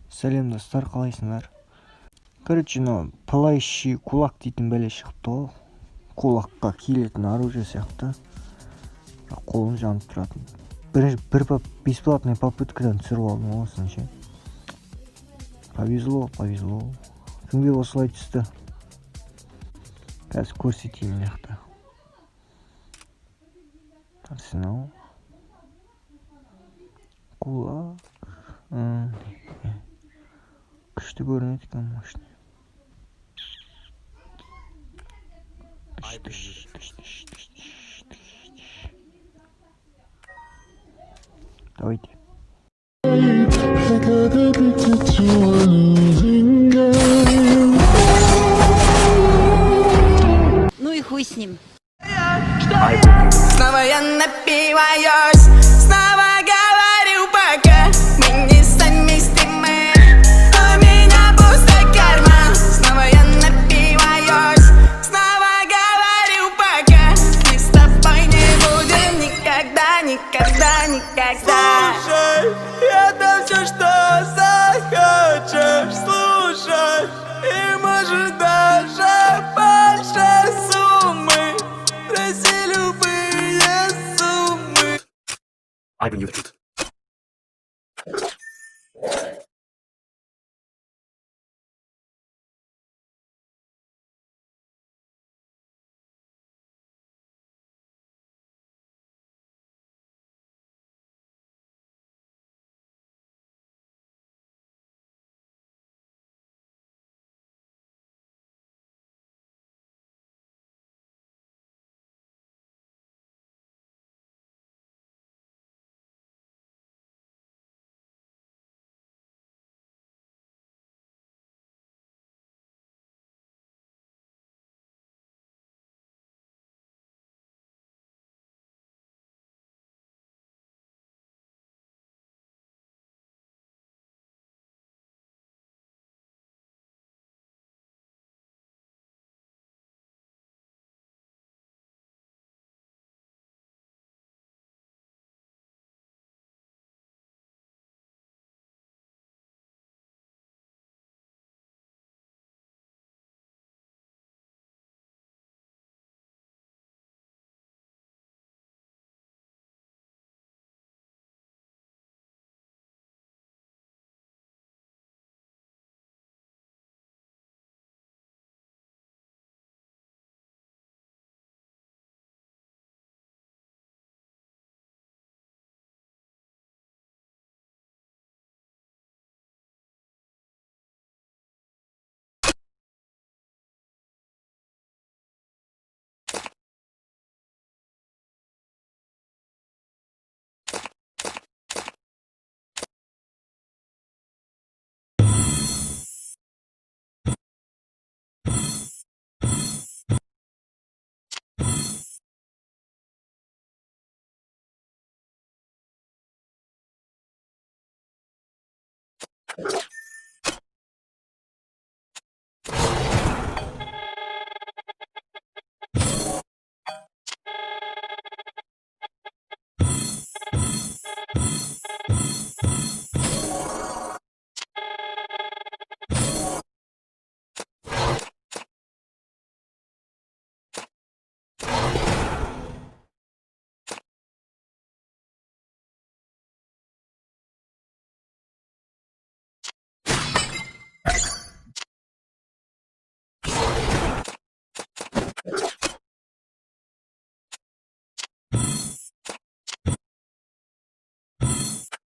Сәлем достар, қалайсыңдар? Короче, пылающий кулак дейтін бәле шықты ғой. Кулакқа киілетін оружие сияқты. Қолым жанып тұратын. Бір бесплатный попыткадан түсіріп алдым осыны ше. Повезло. Кімге осылай түсті? Қазір көрсетейін мына жақта. Арсенал. Кулак. Күшті көрінеді екен мощный. Давайте. Ну и хуй с ним. Снова я напиваюсь, снова